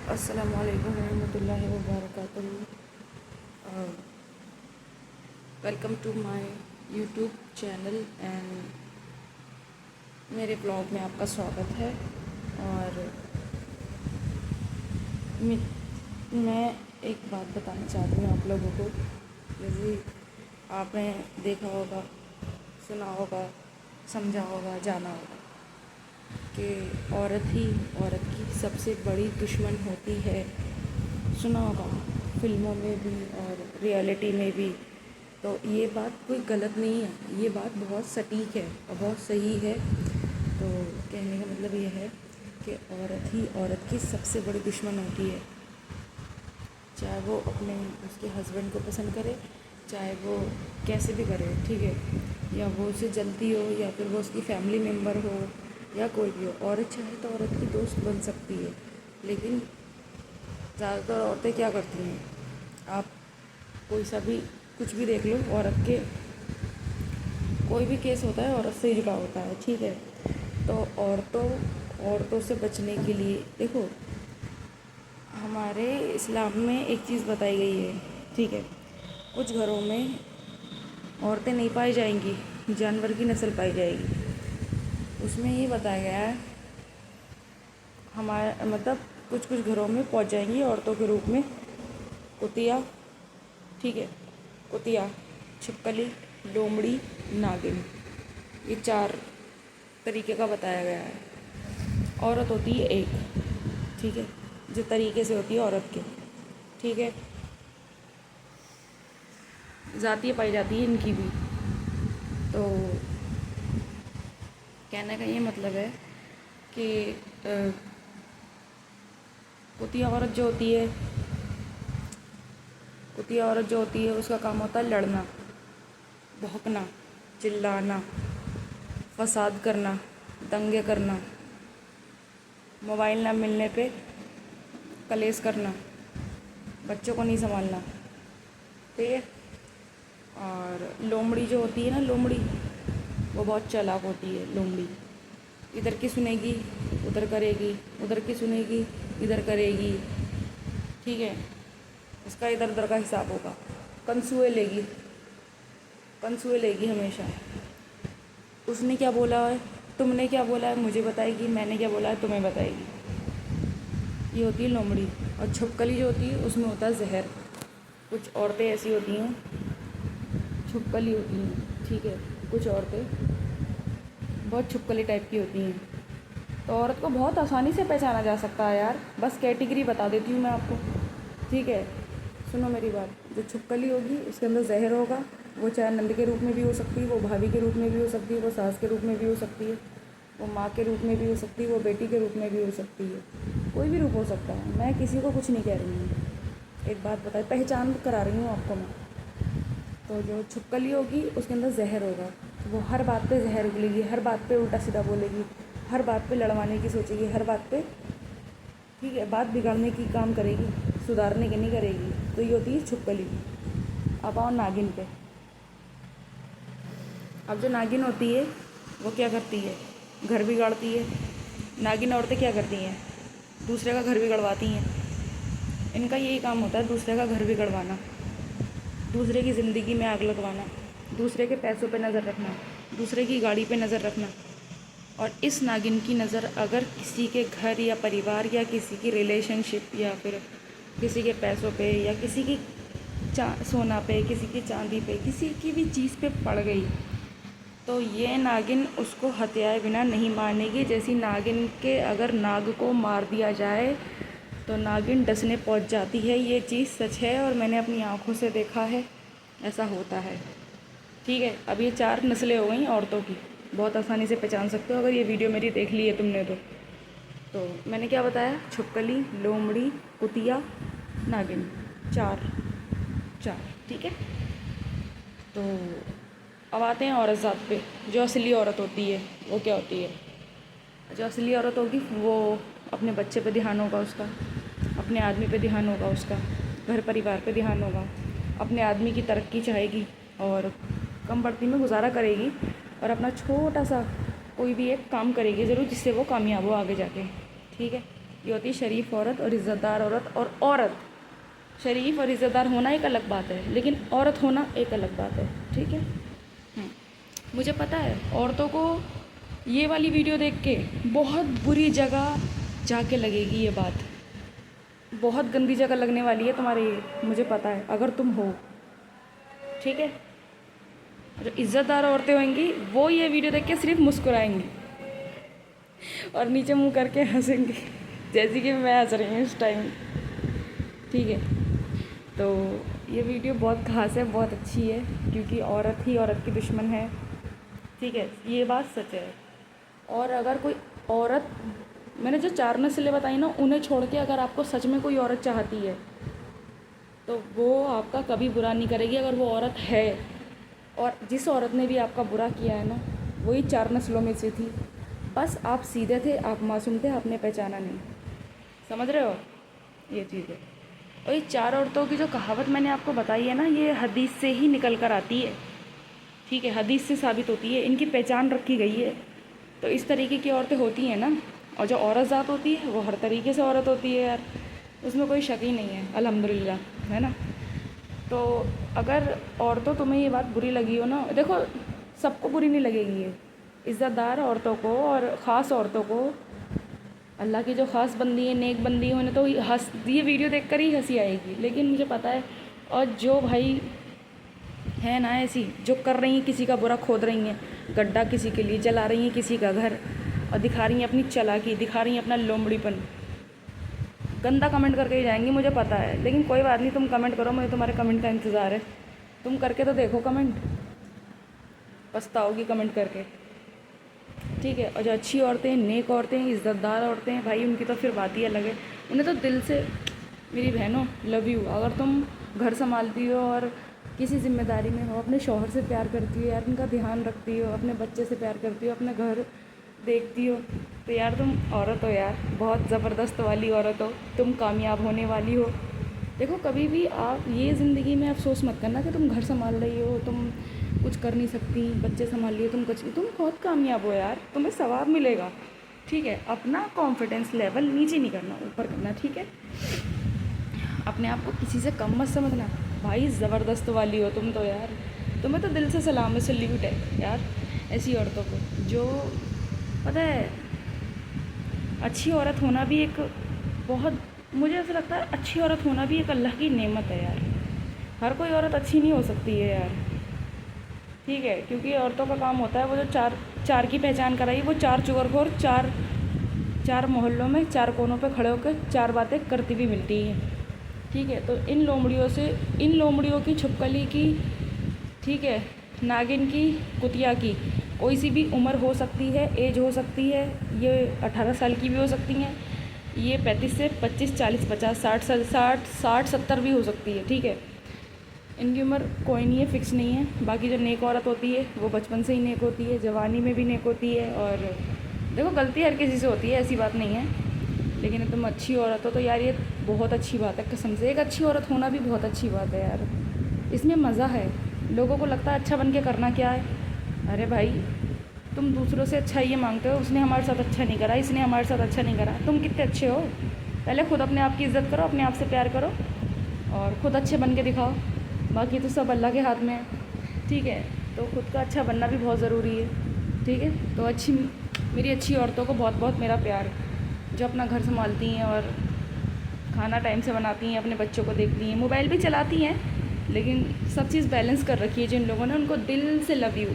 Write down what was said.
السلام علیکم ورحمۃ اللہ وبرکاتہ. Welcome to my YouTube channel and میرے بلاگ میں آپ کا سواگت ہے. اور میں ایک بات بتانا چاہتی ہوں آپ لوگوں کو. جیسے آپ نے دیکھا ہوگا، سنا ہوگا، سمجھا ہوگا، جانا ہوگا کہ عورت ہی عورت کی سب سے بڑی دشمن ہوتی ہے. سنا ہوگا فلموں میں بھی اور ریئلٹی میں بھی. تو یہ بات کوئی غلط نہیں ہے، یہ بات بہت سٹیک ہے اور بہت صحیح ہے. تو کہنے کا مطلب یہ ہے کہ عورت ہی عورت کی سب سے بڑی دشمن ہوتی ہے. چاہے وہ اس کے ہسبینڈ کو پسند کرے، چاہے وہ کیسے بھی کرے، ٹھیک ہے، یا وہ اسے جلتی ہو یا پھر وہ اس کی فیملی ممبر ہو یا کوئی بھی ہو. عورت چاہے تو عورت کی دوست بن سکتی ہے، لیکن زیادہ تر عورتیں کیا کرتی ہیں، آپ کوئی سا بھی کچھ بھی دیکھ لو، عورت کے کوئی بھی کیس ہوتا ہے عورت سے ہی جڑا ہوتا ہے، ٹھیک ہے. تو عورتوں سے بچنے کے لیے دیکھو، ہمارے اسلام میں ایک چیز بتائی گئی ہے، ٹھیک ہے. کچھ گھروں میں عورتیں نہیں پائی جائیں گی، جانور کی نسل پائی جائے گی. اس میں یہ بتایا گیا ہے مطلب کچھ گھروں میں پہنچ جائیں گی عورتوں کے روپ میں کتیا، ٹھیک ہے، کتیا، چھپکلی، لومڑی، ناگن. یہ 4 طریقے کا بتایا گیا ہے. عورت ہوتی ہے ایک، ٹھیک ہے، جو طریقے سے ہوتی ہے عورت کے، ٹھیک ہے. ذاتیہ پائی جاتی ہے ان کی بھی. تو کہنے کا یہ مطلب ہے کہ کتیا عورت جو ہوتی ہے اس کا کام ہوتا ہے لڑنا، بھونکنا، چلانا، فساد کرنا، دنگے کرنا، موبائل نہ ملنے پہ کلیش کرنا، بچوں کو نہیں سنبھالنا، ٹھیک ہے. اور لومڑی جو ہوتی ہے نا، لومڑی وہ بہت چالاک ہوتی ہے. لومڑی ادھر کی سنے گی ادھر کرے گی، ادھر کی سنے گی ادھر کرے گی، ٹھیک ہے. اس کا ادھر ادھر کا حساب ہوگا. کنسوئے لے گی ہمیشہ. اس نے کیا بولا ہے، تم نے کیا بولا ہے مجھے بتائے گی، میں نے کیا بولا ہے تمہیں بتائے گی. یہ ہوتی ہے لومڑی. اور چھپکلی جو ہوتی ہے اس میں ہوتا ہے زہر. کچھ عورتیں ایسی ہوتی ہیں چھپکلی ہوتی ہیں، ٹھیک ہے. کچھ عورتیں بہت چھپکلی ٹائپ کی ہوتی ہیں. تو عورت کو بہت آسانی سے پہچانا جا سکتا ہے یار. بس کیٹیگری بتا دیتی ہوں میں آپ کو، ٹھیک ہے. سنو میری بات. جو چھپکلی ہوگی اس کے اندر زہر ہوگا. وہ چاہے نند کے روپ میں بھی ہو سکتی ہے، وہ بھابھی کے روپ میں بھی ہو سکتی ہے، وہ ساس کے روپ میں بھی ہو سکتی ہے، وہ ماں کے روپ میں بھی ہو سکتی ہے، وہ بیٹی کے روپ میں بھی ہو سکتی ہے. کوئی بھی روپ ہو سکتا ہے. میں کسی کو کچھ نہیں کہہ رہی ہوں، ایک بات پہچان کرا رہی ہوں آپ کو میں. تو جو چھپکلی ہوگی اس کے اندر زہر ہوگا. وہ ہر بات پہ زہر اگلے گی، ہر بات پہ الٹا سیدھا بولے گی، ہر بات پہ لڑوانے کی سوچے گی، ہر بات پہ، ٹھیک ہے، بات بگاڑنے کی کام کرے گی، سدھارنے کی نہیں کرے گی. تو یہ ہوتی ہے چھپکلی. اب آؤ ناگن پہ. اب جو ناگن ہوتی ہے وہ کیا کرتی ہے، گھر بگاڑتی ہے. ناگن عورتیں کیا کرتی ہیں، دوسرے کا گھر بگڑواتی ہیں. ان کا یہی کام ہوتا ہے، دوسرے کا گھر بگڑوانا، دوسرے کی زندگی میں آگ لگوانا، دوسرے کے پیسوں پہ نظر رکھنا، دوسرے کی گاڑی پہ نظر رکھنا. اور اس ناگن کی نظر اگر کسی کے گھر یا پریوار یا کسی کی ریلیشن شپ یا پھر کسی کے پیسوں پہ یا کسی کی سونا پہ، کسی کی چاندی پہ، کسی کی بھی چیز پہ پڑ گئی تو یہ ناگن اس کو ہتھیائے بنا نہیں مارنے گی. جیسی ناگن کے اگر ناگ کو مار دیا جائے تو ناگن ڈسنے پہنچ جاتی ہے. یہ چیز سچ ہے اور میں نے اپنی آنکھوں سے دیکھا ہے، ایسا ہوتا ہے، ٹھیک ہے. اب یہ 4 نسلیں ہو گئیں عورتوں کی. بہت آسانی سے پہچان سکتے ہو اگر یہ ویڈیو میری دیکھ لی ہے تم نے تو میں نے کیا بتایا، چھپکلی، لومڑی، کتیا، ناگن. 4، ٹھیک ہے. تو اب آتے ہیں عورت ذات پہ. جو اصلی عورت ہوتی ہے وہ کیا ہوتی ہے. جو اصلی عورت ہوگی وہ اپنے بچے پہ دھیان ہوگا اس کا، اپنے آدمی پہ دھیان ہوگا اس کا، گھر پریوار پہ دھیان ہوگا، اپنے آدمی کی ترقی چاہے گی اور کم بڑھتی میں گزارا کرے گی، اور اپنا چھوٹا سا کوئی بھی ایک کام کرے گی ضرور جس سے وہ کامیاب ہو آگے جا کے، ٹھیک ہے. یہ ہوتی ہے شریف عورت اور عزت دار عورت. اور عورت شریف اور عزت دار ہونا ایک الگ بات ہے, لیکن عورت ہونا ایک الگ بات ہے, ٹھیک ہے. مجھے پتہ ہے عورتوں کو یہ والی ویڈیو دیکھ کے بہت بری جگہ جا کے لگے گی, یہ بات بہت گندی جگہ لگنے والی ہے تمہارے, یہ مجھے پتہ ہے اگر تم ہو, ٹھیک ہے. جو عزت دار عورتیں ہوئیں گی وہ یہ ویڈیو دیکھ کے صرف مسکرائیں گی اور نیچے منہ کر کے ہنسیں گی, جیسے کہ میں ہنس رہی ہوں اس ٹائم, ٹھیک ہے. تو یہ ویڈیو بہت خاص ہے, بہت اچھی ہے, کیونکہ عورت ہی عورت کی دشمن ہے, ٹھیک ہے, یہ بات سچ ہے. اور اگر کوئی عورت, میں نے جو 4 نسلیں بتائی نا, انہیں چھوڑ کے اگر آپ کو سچ میں کوئی عورت چاہتی ہے تو وہ آپ کا کبھی برا نہیں کرے گی, اگر وہ عورت ہے. اور جس عورت نے بھی آپ کا برا کیا ہے نا, وہی 4 نسلوں میں سے تھی, بس آپ سیدھے تھے, آپ معصوم تھے, آپ نے پہچانا نہیں. سمجھ رہے ہو یہ چیز ہے. اور یہ 4 عورتوں کی جو کہاوت میں نے آپ کو بتائی ہے نا, یہ حدیث سے ہی نکل کر آتی ہے, ٹھیک ہے, حدیث سے ثابت ہوتی ہے, ان کی پہچان رکھی گئی ہے. تو اس طریقے کی عورتیں ہوتی ہیں نا, اور جو عورت ذات ہوتی ہے وہ ہر طریقے سے عورت ہوتی ہے یار, اس میں کوئی شک ہی نہیں ہے, الحمدللہ, ہے نا. تو اگر عورتوں تمہیں یہ بات بری لگی ہو نا, دیکھو سب کو بری نہیں لگے گی یہ, عزت دار عورتوں کو اور خاص عورتوں کو, اللہ کی جو خاص بندی ہیں, نیک بندی ہیں, انہیں تو یہ ویڈیو دیکھ کر ہی ہنسی آئے گی. لیکن مجھے پتہ ہے, اور جو بھائی ہے نا ایسی, جو کر رہی ہیں کسی کا برا, کھود رہی ہیں گڈھا کسی کے لیے, جلا رہی ہیں کسی کا گھر, اور دکھا رہی ہیں اپنی چالاکی, دکھا رہی ہیں اپنا لومڑی پن, گندا کمنٹ کر کے ہی جائیں گی, مجھے پتہ ہے. لیکن کوئی بات نہیں, تم کمنٹ کرو, مجھے تمہارے کمنٹ کا انتظار ہے. تم کر کے تو دیکھو کمنٹ, پچھتاؤ گی کمنٹ کر کے, ٹھیک ہے. اور جو اچھی عورتیں ہیں, نیک عورتیں ہیں, عزت دار عورتیں ہیں بھائی, ان کی تو پھر بات ہی الگ ہے. انہیں تو دل سے, میری بہنوں لو یو, اگر تم گھر سنبھالتی ہو اور کسی ذمہ داری میں ہو, اپنے شوہر سے پیار کرتی ہو یار, ان کا دھیان رکھتی ہو, اپنے بچے سے پیار کرتی ہو, اپنے گھر دیکھتی ہو, تو یار تم عورت ہو یار, بہت زبردست والی عورت ہو, تم کامیاب ہونے والی ہو. دیکھو کبھی بھی آپ یہ زندگی میں افسوس مت کرنا کہ تم گھر سنبھال رہی ہو, تم کچھ کر نہیں سکتی, بچے سنبھال رہی ہو, تم بہت کامیاب ہو یار, تمہیں ثواب ملے گا, ٹھیک ہے. اپنا کانفیڈنس لیول نیچے نہیں کرنا, اوپر کرنا, ٹھیک ہے. اپنے آپ کو کسی سے کم مت سمجھنا بھائی, زبردست والی ہو تم تو یار, تمہیں تو دل سے سلام ہے, سلیوٹ ہے یار ایسی عورتوں کو. جو پتہ ہے, اچھی عورت ہونا بھی ایک بہت, مجھے ایسا لگتا ہے اچھی عورت ہونا بھی ایک اللہ کی نعمت ہے یار. ہر کوئی عورت اچھی نہیں ہو سکتی ہے یار, ٹھیک ہے, کیونکہ عورتوں کا کام ہوتا ہے وہ جو چار کی پہچان کرائی, وہ 4 چغر خور, 4 محلوں میں 4 کونوں پہ کھڑے ہو کے 4 باتیں کرتی ہوئی ملتی ہیں, ٹھیک ہے. تو ان لومڑیوں کی, چھپکلی کی, ٹھیک ہے, ناگن کی, کتیا کی, کوئی سی بھی عمر ہو سکتی ہے, ایج ہو سکتی ہے, یہ 18 سال کی بھی ہو سکتی ہیں, یہ 35 سے 25, 40, 50, 60, 70 بھی ہو سکتی ہے, ٹھیک ہے. ان کی عمر کوئی نہیں ہے, فکس نہیں ہے. باقی جو نیک عورت ہوتی ہے وہ بچپن سے ہی نیک ہوتی ہے, جوانی میں بھی نیک ہوتی ہے. اور دیکھو غلطی ہر کسی سے ہوتی ہے, ایسی بات نہیں ہے, لیکن تم اچھی عورت ہو تو یار یہ بہت اچھی بات ہے, قسم سے. ایک اچھی عورت ہونا بھی بہت اچھی بات ہے یار, اس میں مزہ ہے. لوگوں کو لگتا ہے اچھا بن کے کرنا کیا ہے, ارے بھائی تم دوسروں سے اچھا یہ مانگتے ہو, اس نے ہمارے ساتھ اچھا نہیں کرا, اس نے ہمارے ساتھ اچھا نہیں کرا, تم کتنے اچھے ہو. پہلے خود اپنے آپ کی عزت کرو, اپنے آپ سے پیار کرو, اور خود اچھے بن کے دکھاؤ. باقی تو سب اللہ کے ہاتھ میں ہے, ٹھیک ہے. تو خود کا اچھا بننا بھی بہت ضروری ہے, ٹھیک ہے. تو میری اچھی عورتوں کو بہت بہت میرا پیار, جو اپنا گھر سنبھالتی ہیں اور کھانا ٹائم سے بناتی ہیں, اپنے بچوں کو دیکھتی ہیں, موبائل بھی چلاتی ہیں, لیکن سب چیز بیلنس کر رکھی ہے جن لوگوں نے, ان کو دل سے لو یو.